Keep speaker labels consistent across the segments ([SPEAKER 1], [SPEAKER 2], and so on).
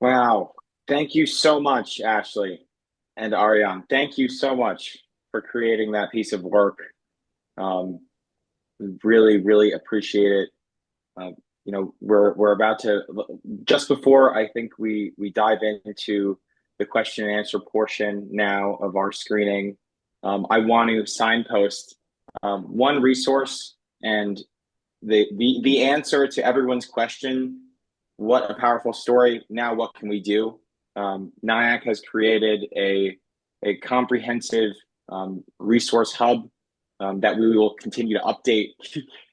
[SPEAKER 1] Wow. Thank you so much, Ashley and Ariane. Thank you so much for creating that piece of work. Um, really, really appreciate it. Uh, we're about to just before I think we dive into the question and answer portion now of our screening. I want to signpost one resource and the answer to everyone's question. What a powerful story. Now, what can we do? NIAC has created a comprehensive resource hub that we will continue to update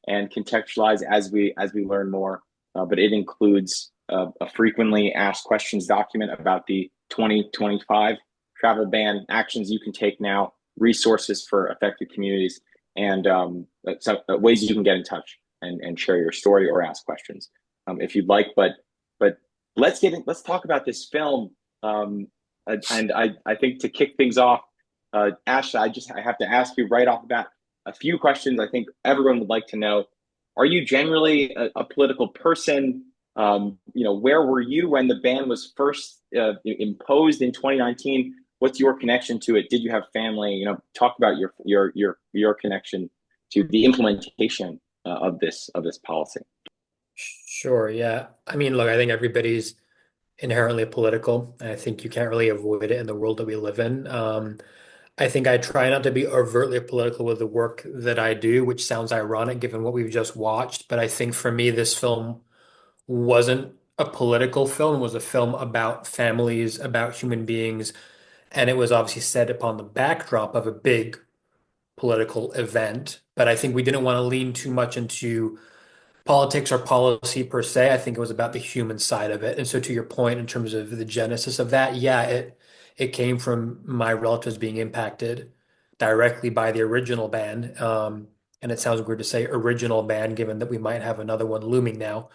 [SPEAKER 1] and contextualize as we learn more. But it includes a frequently asked questions document about the 2025 travel ban, actions you can take now, resources for affected communities, and ways you can get in touch and share your story or ask questions if you'd like. But let's talk about this film. And I think to kick things off, Ashley, I have to ask you right off the bat a few questions I think everyone would like to know. Are you generally a political person? Where were you when the ban was first imposed in 2019? What's your connection to it? Did you have family? Talk about your connection to the implementation of this policy.
[SPEAKER 2] Sure, yeah. I mean, look, I think everybody's inherently political, and I think you can't really avoid it in the world that we live in. I think I try not to be overtly political with the work that I do, which sounds ironic given what we've just watched. But I think for me, this film wasn't a political film, it was a film about families, about human beings, and it was obviously set upon the backdrop of a big political event. But I think we didn't want to lean too much into politics or policy per se. I think it was about the human side of it. And so to your point in terms of the genesis of that, yeah, it came from my relatives being impacted directly by the original ban. And it sounds weird to say original ban, given that we might have another one looming now.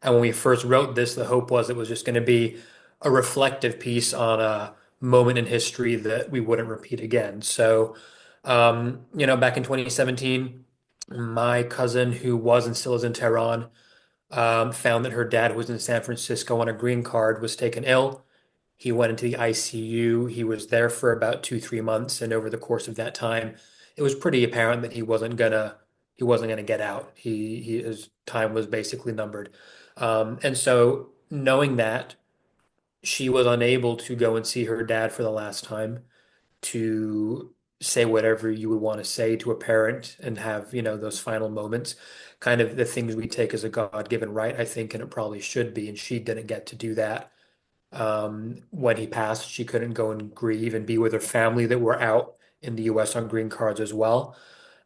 [SPEAKER 2] And when we first wrote this, the hope was it was just going to be a reflective piece on a moment in history that we wouldn't repeat again. So, back in 2017, my cousin, who was and still is in Tehran, found that her dad, who was in San Francisco on a green card, was taken ill. He went into the ICU. He was there for about 2, 3 months, and over the course of that time, it was pretty apparent that he wasn't gonna get out. His time was basically numbered. And so knowing that, she was unable to go and see her dad for the last time, to say whatever you would want to say to a parent and have, those final moments, kind of the things we take as a God-given right, I think, and it probably should be. And she didn't get to do that. When he passed, she couldn't go and grieve and be with her family that were out in the US on green cards as well.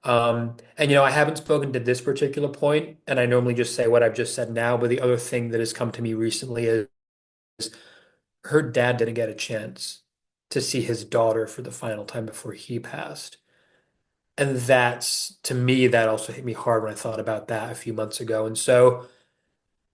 [SPEAKER 2] And I haven't spoken to this particular point, and I normally just say what I've just said now, but the other thing that has come to me recently is her dad didn't get a chance to see his daughter for the final time before he passed. And to me, that also hit me hard when I thought about that a few months ago. And so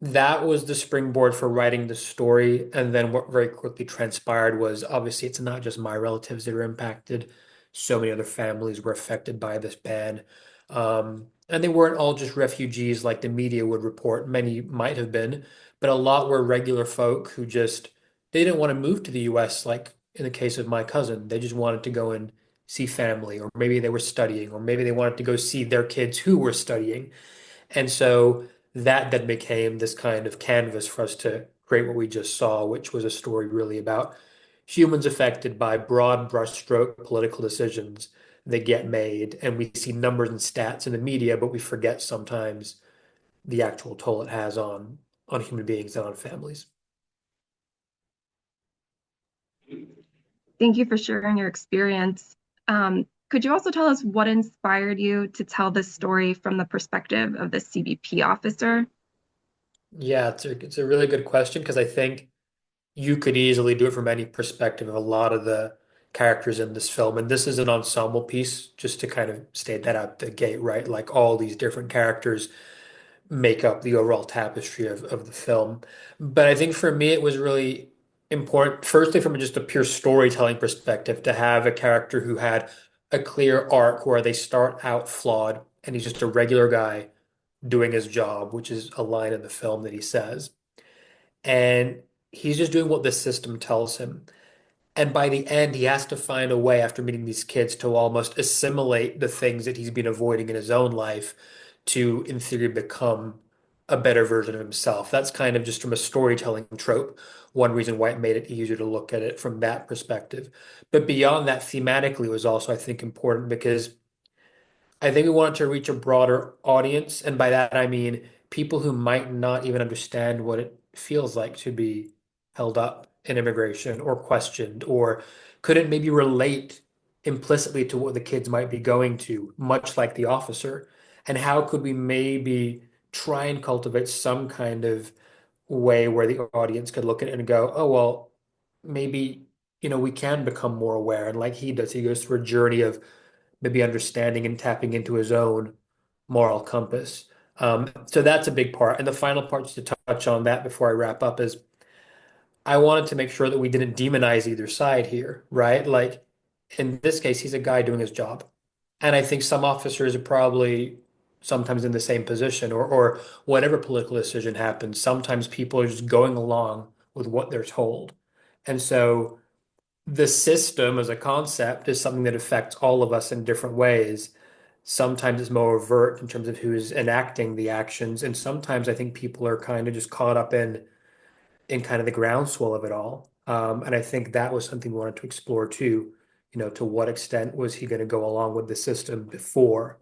[SPEAKER 2] that was the springboard for writing the story. And then what very quickly transpired was obviously it's not just my relatives that are impacted. So many other families were affected by this ban. And they weren't all just refugees like the media would report. Many might have been, but a lot were regular folk who just they didn't want to move to the US, like in the case of my cousin. They just wanted to go and see family, or maybe they were studying, or maybe they wanted to go see their kids who were studying. And so that then became this kind of canvas for us to create what we just saw, which was a story really about humans affected by broad brushstroke political decisions that get made. And we see numbers and stats in the media, but we forget sometimes the actual toll it has on human beings and on families.
[SPEAKER 3] Thank you for sharing your experience. Could you also tell us what inspired you to tell this story from the perspective of the CBP officer?
[SPEAKER 2] Yeah, it's a really good question because I think you could easily do it from any perspective of a lot of the characters in this film. And this is an ensemble piece, just to kind of state that out the gate, right? Like all these different characters make up the overall tapestry of the film. But I think for me, it was really important, firstly, from just a pure storytelling perspective, to have a character who had a clear arc where they start out flawed and he's just a regular guy doing his job, which is a line in the film that he says. And he's just doing what the system tells him. And by the end, he has to find a way after meeting these kids to almost assimilate the things that he's been avoiding in his own life to, in theory, become a better version of himself. That's kind of just from a storytelling trope, one reason why it made it easier to look at it from that perspective. But beyond that, thematically was also, I think, important because I think we wanted to reach a broader audience. And by that, I mean people who might not even understand what it feels like to be held up in immigration or questioned, or couldn't maybe relate implicitly to what the kids might be going to, much like the officer. And how could we maybe try and cultivate some kind of way where the audience could look at it and go, oh, well, maybe, we can become more aware. And like he does, he goes through a journey of maybe understanding and tapping into his own moral compass. So that's a big part. And the final part, just to touch on that before I wrap up, is I wanted to make sure that we didn't demonize either side here, right? Like in this case, he's a guy doing his job. And I think some officers are probably sometimes in the same position, or whatever political decision happens, sometimes people are just going along with what they're told. And so the system as a concept is something that affects all of us in different ways. Sometimes it's more overt in terms of who's enacting the actions, and sometimes I think people are kind of just caught up in kind of the groundswell of it all. And I think that was something we wanted to explore too. To what extent was he going to go along with the system before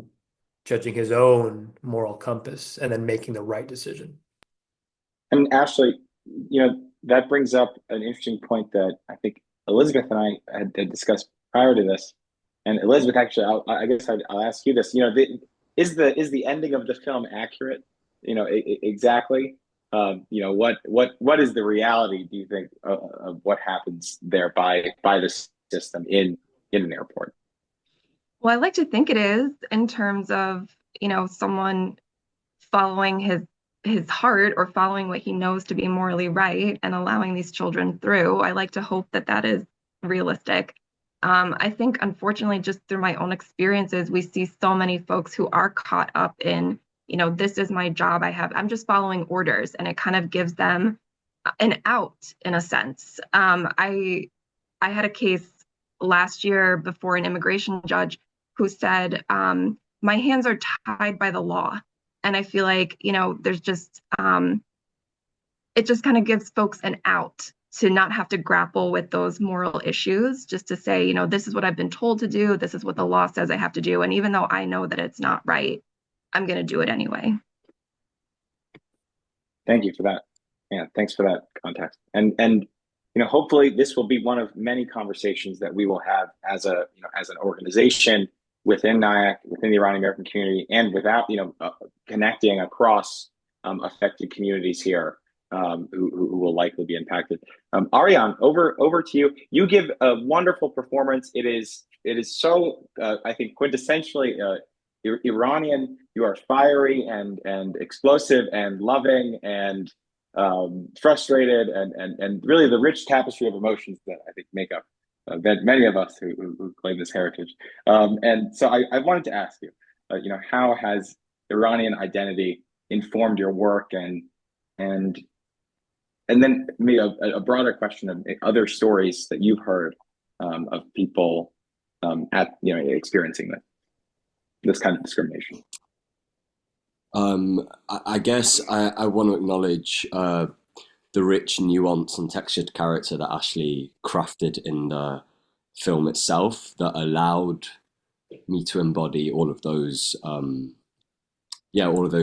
[SPEAKER 2] judging his own moral compass and then making the right decision?
[SPEAKER 1] And Ashley, that brings up an interesting point that I think Elizabeth and I had discussed prior to this. And Elizabeth, actually, I guess I'll ask you this. Is the ending of the film accurate? Exactly. What is the reality? Do you think of what happens there by the system in an airport?
[SPEAKER 3] Well, I like to think it is in terms of, someone following his heart or following what he knows to be morally right and allowing these children through. I like to hope that that is realistic. I think, unfortunately, just through my own experiences, we see so many folks who are caught up in, this is my job. I'm just following orders, and it kind of gives them an out in a sense. I had a case last year before an immigration judge who said, my hands are tied by the law. And I feel like, there's just, it just kind of gives folks an out to not have to grapple with those moral issues, just to say, this is what I've been told to do. This is what the law says I have to do. And even though I know that it's not right, I'm going to do it anyway.
[SPEAKER 1] Thank you for that. Yeah, thanks for that context. And hopefully this will be one of many conversations that we will have as an organization within NIAC, within the Iranian American community, and without connecting across affected communities here who will likely be impacted. Ariane, over to you. You give a wonderful performance. It is so I think quintessentially Iranian. You are fiery and explosive and loving and frustrated and really the rich tapestry of emotions that I think make up many of us who claim this heritage. And so I wanted to ask you, how has Iranian identity informed your work and then maybe a broader question of other stories that you've heard of people experiencing this kind of discrimination.
[SPEAKER 4] I guess I want to acknowledge the rich nuance and textured character that Ashley crafted in the film itself that allowed me to embody all of those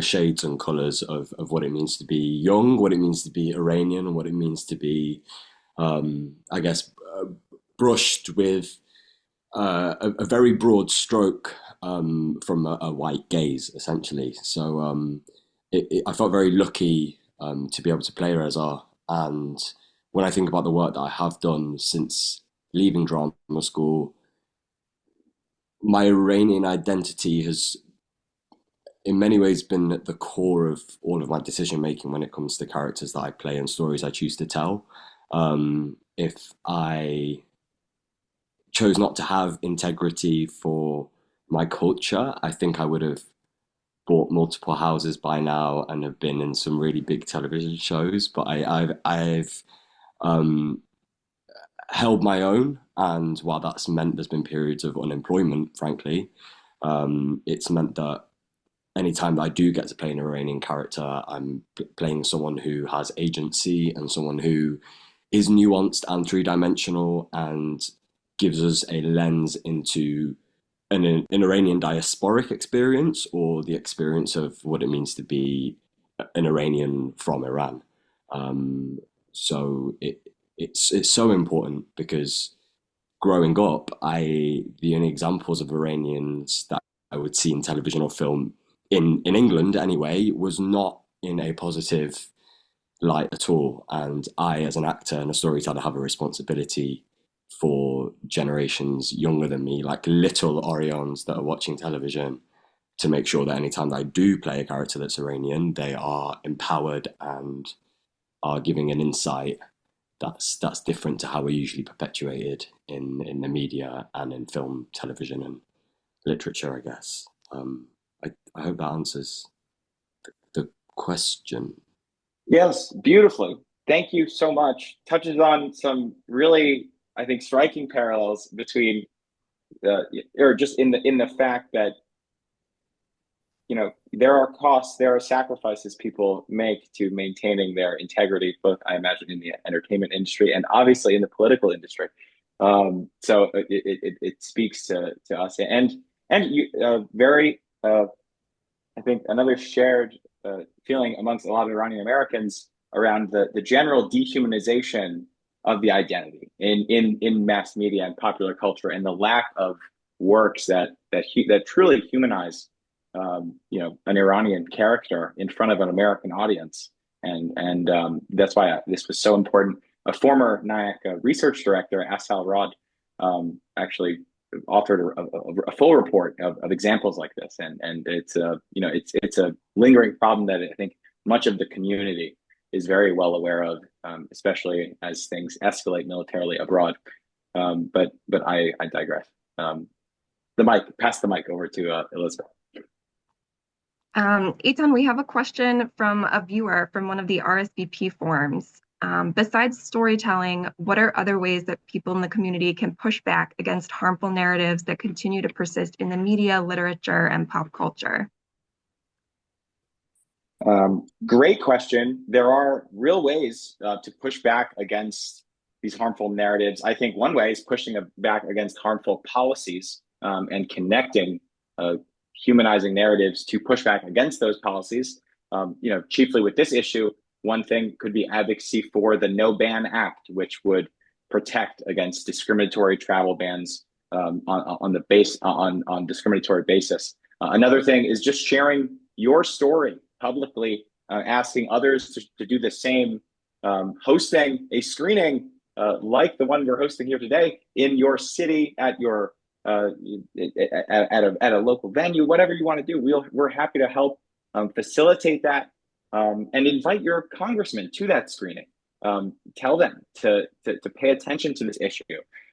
[SPEAKER 4] shades and colors of what it means to be young, what it means to be Iranian, and what it means to be brushed with a very broad stroke from a white gaze, essentially. So I felt very lucky to be able to play Reza. And when I think about the work that I have done since leaving drama school, my Iranian identity has in many ways been at the core of all of my decision making when it comes to characters that I play and stories I choose to tell. If I chose not to have integrity for my culture, I think I would have bought multiple houses by now and have been in some really big television shows. But um, held my own. And while that's meant there's been periods of unemployment, frankly, it's meant that anytime that I do get to play an Iranian character, I'm playing someone who has agency and someone who is nuanced and three-dimensional and gives us a lens into an Iranian diasporic experience or the experience of what it means to be an Iranian from Iran. So it's so important because growing up, the only examples of Iranians that I would see in television or film in England anyway was not in a positive light at all. And I, as an actor and a storyteller, have a responsibility for generations younger than me, like little Orions that are watching television, to make sure that anytime that I do play a character that's Iranian, they are empowered and are giving an insight that's different to how we're usually perpetuated in the media and in film, television, and literature, I guess. I hope that answers the question.
[SPEAKER 1] Yes, beautifully. Thank you so much. Touches on some really, I think, striking parallels between, or just in the fact that, there are costs, there are sacrifices people make to maintaining their integrity, both I imagine in the entertainment industry and obviously in the political industry. So it speaks to us and you very I think another shared feeling amongst a lot of Iranian Americans around the general dehumanization of the identity in mass media and popular culture, and the lack of works that truly humanize an Iranian character in front of an American audience, and that's why this was so important. A former NIAC research director, Asal Rod, actually authored a full report of examples like this, and it's it's a lingering problem that I think much of the community is very well aware of, especially as things escalate militarily abroad. But I digress. Pass the mic over to Elizabeth.
[SPEAKER 3] Etan, we have a question from a viewer from one of the RSVP forums. Besides storytelling, what are other ways that people in the community can push back against harmful narratives that continue to persist in the media, literature, and pop culture?
[SPEAKER 1] Great question. There are real ways to push back against these harmful narratives. I think one way is pushing back against harmful policies, and connecting humanizing narratives to push back against those policies. Chiefly with this issue, one thing could be advocacy for the No Ban Act, which would protect against discriminatory travel bans on discriminatory basis. Another thing is just sharing your story publicly, asking others to do the same, hosting a screening like the one we're hosting here today in your city, at your at a local venue, whatever you want to do. We're happy to help facilitate that, and invite your congressman to that screening. Tell them to pay attention to this issue.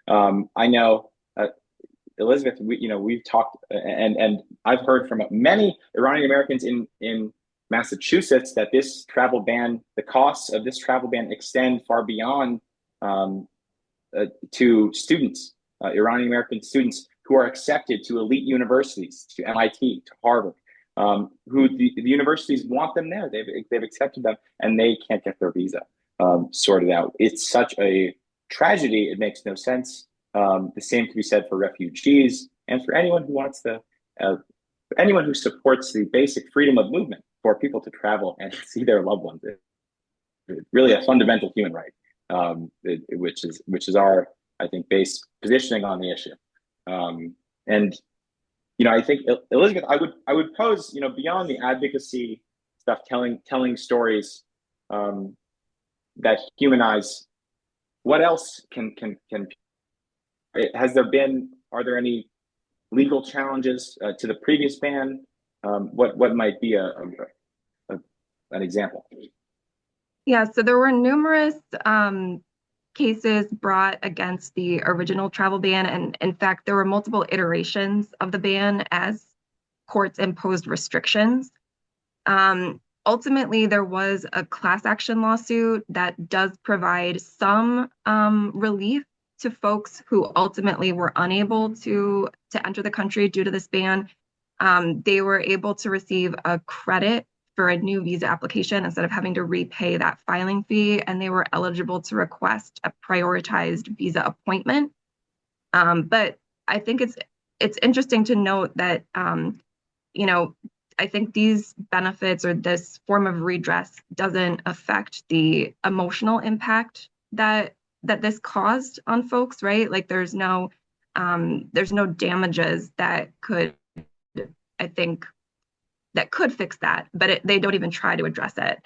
[SPEAKER 1] I know, Elizabeth, we've talked, and I've heard from many Iranian Americans in Massachusetts that this travel ban, the costs of this travel ban extend far beyond to students, Iranian American students who are accepted to elite universities, to MIT, to Harvard, who the universities want them there. They've accepted them, and they can't get their visa sorted out. It's such a tragedy. It makes no sense. The same can be said for refugees and for anyone who wants to, anyone who supports the basic freedom of movement for people to travel and see their loved ones. It's really a fundamental human right, which is our, I think, base positioning on the issue. And I think, Elizabeth, I would pose, beyond the advocacy stuff, telling stories that humanize. What else are there any legal challenges to the previous ban? What might be an example?
[SPEAKER 3] Yeah, so there were numerous cases brought against the original travel ban, and in fact, there were multiple iterations of the ban as courts imposed restrictions. ultimately, there was a class action lawsuit that does provide some relief to folks who ultimately were unable to enter the country due to this ban. They were able to receive a credit for a new visa application instead of having to repay that filing fee, and they were eligible to request a prioritized visa appointment. But I think it's interesting to note that I think these benefits or this form of redress doesn't affect the emotional impact that this caused on folks, right? Like there's no damages that could, I think, that could fix that, but they don't even try to address it,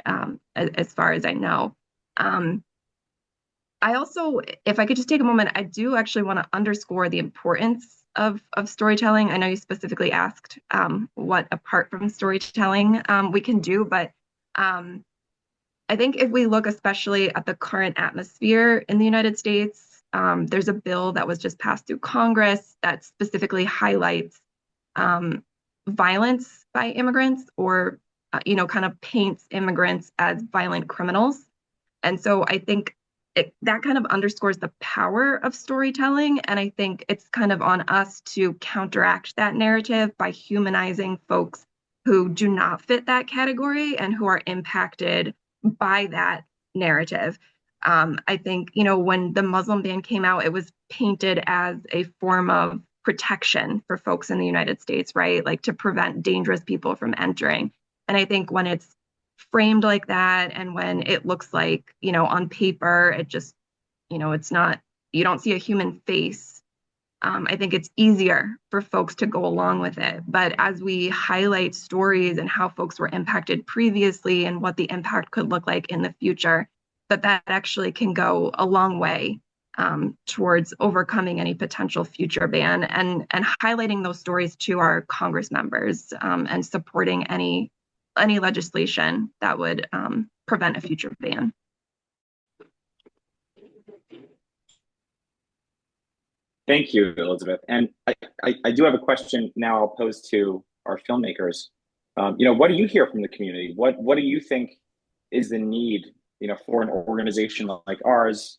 [SPEAKER 3] as far as I know. I also, if I could just take a moment, I do actually want to underscore the importance of storytelling. I know you specifically asked what apart from storytelling we can do, but I think if we look especially at the current atmosphere in the United States, there's a bill that was just passed through Congress that specifically highlights violence by immigrants, or kind of paints immigrants as violent criminals. And so I think that kind of underscores the power of storytelling. And I think it's kind of on us to counteract that narrative by humanizing folks who do not fit that category and who are impacted by that narrative. I think, when the Muslim ban came out, it was painted as a form of protection for folks in the United States, right? Like to prevent dangerous people from entering. And I think when it's framed like that, and when it looks like, on paper, it just, it's not, you don't see a human face. I think it's easier for folks to go along with it. But as we highlight stories and how folks were impacted previously and what the impact could look like in the future, that actually can go a long way towards overcoming any potential future ban, and highlighting those stories to our Congress members, and supporting any legislation that would prevent a future ban.
[SPEAKER 1] Thank you, Elizabeth. And I do have a question now I'll pose to our filmmakers. What do you hear from the community? What do you think is the need, for an organization like ours,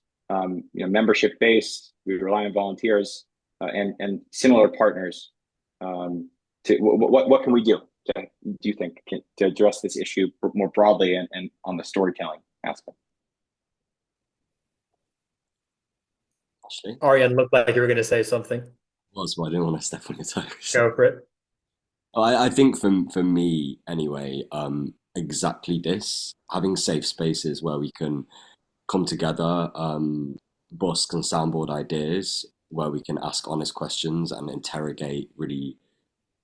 [SPEAKER 1] membership based, we rely on volunteers and similar partners. What can we do? Do you think to address this issue more broadly and on the storytelling aspect?
[SPEAKER 2] Aryan looked like you were going to say something.
[SPEAKER 4] Well, so I didn't want to step on your toes.
[SPEAKER 2] Go for it.
[SPEAKER 4] I think for me anyway, exactly this, having safe spaces where we can come together, busk and soundboard ideas, where we can ask honest questions and interrogate really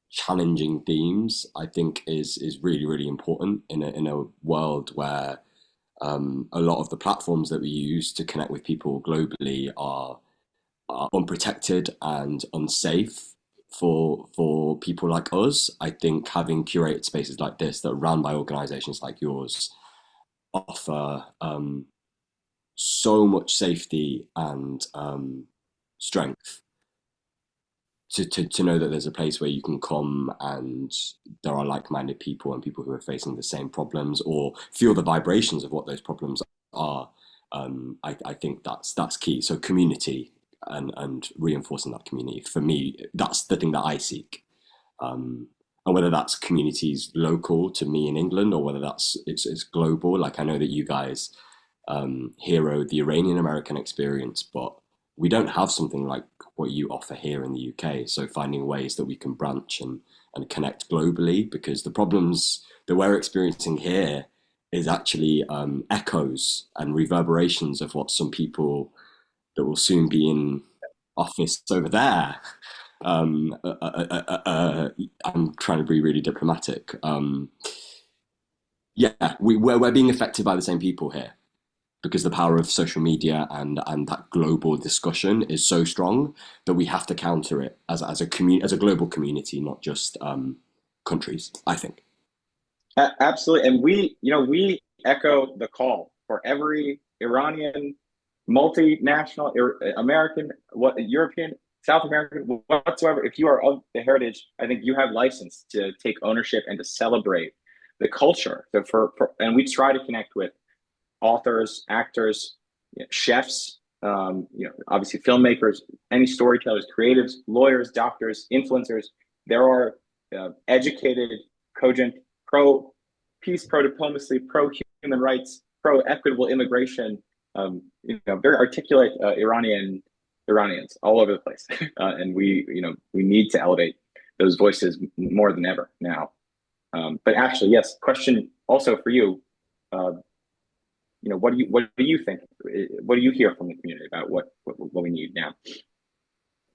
[SPEAKER 4] challenging themes, I think is really, really important in a world where a lot of the platforms that we use to connect with people globally are unprotected and unsafe for people like us. I think having curated spaces like this that are run by organizations like yours offer so much safety and strength to know that there's a place where you can come and there are like-minded people and people who are facing the same problems or feel the vibrations of what those problems are. I think that's key. So community and reinforcing that community, for me, that's the thing that I seek. And whether that's communities local to me in England or whether it's global, like I know that you guys hero the Iranian American experience, but we don't have something like what you offer here in the UK. So finding ways that we can branch and connect globally, because the problems that we're experiencing here is actually echoes and reverberations of what some people that will soon be in office over there. I'm trying to be really diplomatic. We're being affected by the same people here, because the power of social media and that global discussion is so strong that we have to counter it as a global community, not just countries, I think.
[SPEAKER 1] Absolutely. And we echo the call for every Iranian, multinational, American, European, South American, whatsoever. If you are of the heritage, I think you have license to take ownership and to celebrate the culture. And we try to connect with authors, actors, chefs, obviously filmmakers, any storytellers, creatives, lawyers, doctors, influencers. There are educated, cogent, pro-peace, pro-diplomacy, pro-human rights, pro-equitable immigration, very articulate Iranians all over the place, and we need to elevate those voices more than ever now. But actually, yes, question also for you. What do you think? What do you hear from the community about what we need now?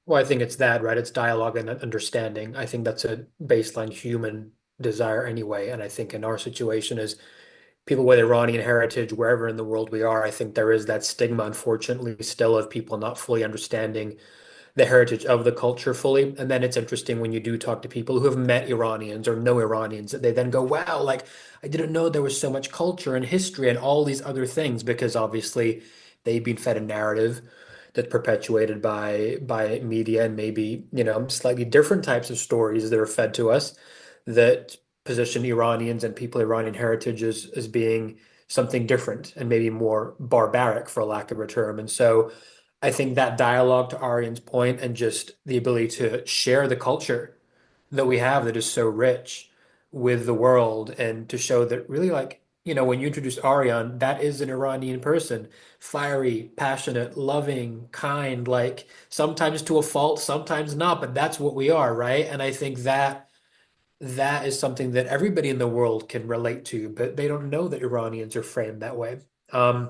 [SPEAKER 2] Well, I think it's that, right? It's dialogue and understanding. I think that's a baseline human desire anyway. And I think in our situation as people with Iranian heritage, wherever in the world we are, I think there is that stigma, unfortunately, still of people not fully understanding the heritage of the culture fully. And then it's interesting when you do talk to people who have met Iranians or know Iranians, that they then go, wow, like I didn't know there was so much culture and history and all these other things, because obviously they've been fed a narrative that's perpetuated by media and maybe, slightly different types of stories that are fed to us that position Iranians and people of Iranian heritage as being something different and maybe more barbaric, for lack of a term. And so I think that dialogue, to Aryan's point, and just the ability to share the culture that we have that is so rich with the world, and to show that really, like, when you introduce Aryan, that is an Iranian person, fiery, passionate, loving, kind, like sometimes to a fault, sometimes not, but that's what we are, right? And I think that is something that everybody in the world can relate to, but they don't know that Iranians are framed that way. And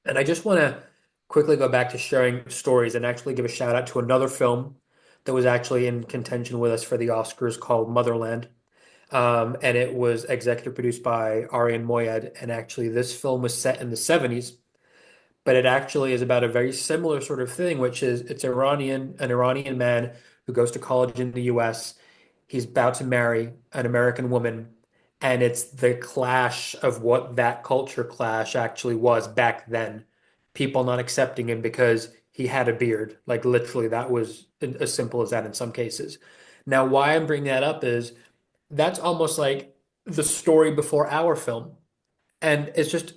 [SPEAKER 2] I just want to quickly go back to sharing stories and actually give a shout out to another film that was actually in contention with us for the Oscars called Motherland. And it was executive produced by Aryan Moayed. And actually, this film was set in the 70s, but it actually is about a very similar sort of thing, which is it's an Iranian man who goes to college in the US. He's about to marry an American woman, and it's the clash of what that culture clash actually was back then. People not accepting him because he had a beard. Like literally, that was as simple as that in some cases. Now, why I'm bringing that up is that's almost like the story before our film. And it's just,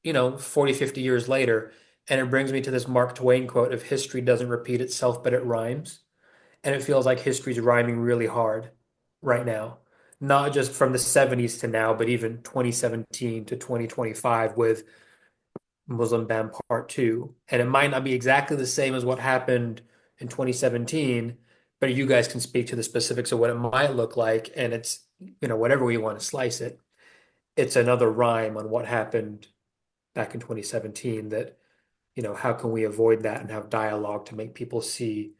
[SPEAKER 2] 40, 50 years later. And it brings me to this Mark Twain quote of history doesn't repeat itself, but it rhymes. And it feels like history's rhyming really hard right now. Not just from the 70s to now, but even 2017 to 2025 with Muslim Ban Part 2. And it might not be exactly the same as what happened in 2017, but you guys can speak to the specifics of what it might look like. And it's, whatever we want to slice it, it's another rhyme on what happened back in 2017 that, how can we avoid that and have dialogue to make people see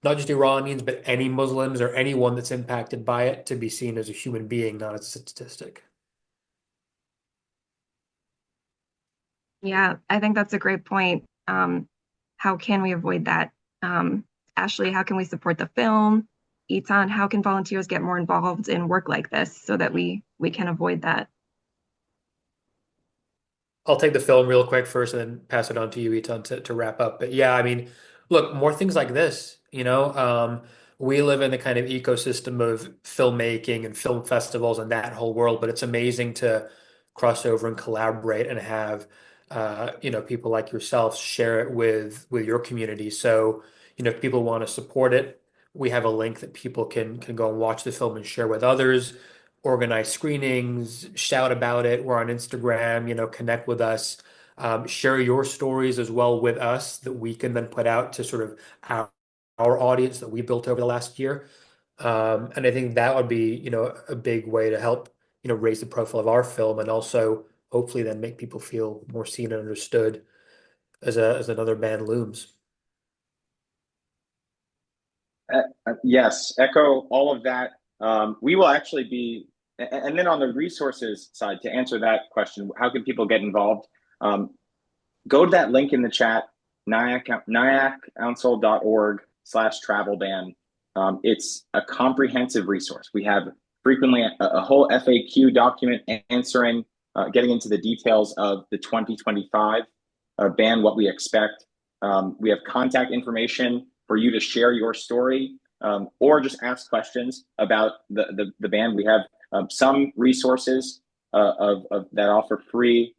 [SPEAKER 2] not just Iranians, but any Muslims or anyone that's impacted by it to be seen as a human being, not as a statistic.
[SPEAKER 3] Yeah, I think that's a great point. How can we avoid that? Ashley, how can we support the film? Etan, how can volunteers get more involved in work like this so that we can avoid that?
[SPEAKER 2] I'll take the film real quick first and then pass it on to you, Etan, to wrap up. But yeah, I mean, look, more things like this, we live in the kind of ecosystem of filmmaking and film festivals and that whole world, but it's amazing to cross over and collaborate and have, people like yourselves share it with your community. So, if people want to support it, we have a link that people can go and watch the film and share with others, organize screenings, shout about it. We're on Instagram, connect with us, share your stories as well with us that we can then put out to sort of our audience that we built over the last year. And I think that would be, a big way to help, raise the profile of our film and also hopefully then make people feel more seen and understood as another band looms.
[SPEAKER 1] Yes, echo all of that. We will actually be, and then on the resources side, to answer that question, how can people get involved? Go to that link in the chat, niacouncil.org/travel ban. It's a comprehensive resource. We have frequently a whole FAQ document answering, getting into the details of the 2025 ban, what we expect. We have contact information for you to share your story, or just ask questions about the ban. We have some resources that offer free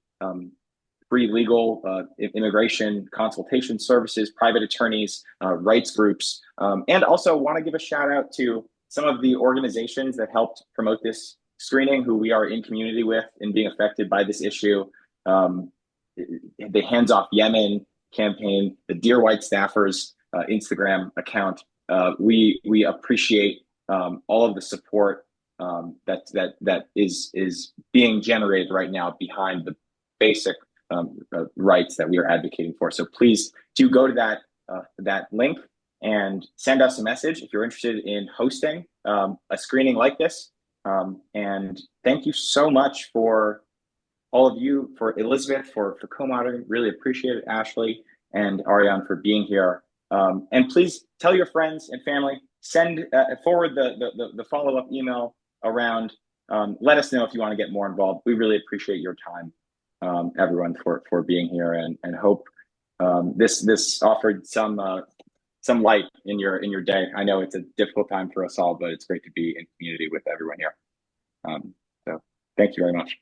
[SPEAKER 1] legal immigration consultation services, private attorneys, rights groups, and also want to give a shout out to some of the organizations that helped promote this screening, who we are in community with and being affected by this issue. The Hands Off Yemen campaign, the Dear White Staffers Instagram account. We appreciate all of the support that is being generated right now behind the basic rights that we are advocating for. So please do go to that link and send us a message if you're interested in hosting a screening like this. And thank you so much for all of you, for Elizabeth, for co-moderating. Really appreciate it, Ashley and Ariane, for being here. And please tell your friends and family, forward the follow-up email around. Let us know if you want to get more involved. We really appreciate your time, everyone, for being here, and hope this offered some light in your day. I know it's a difficult time for us all, but it's great to be in community with everyone here. So thank you very much.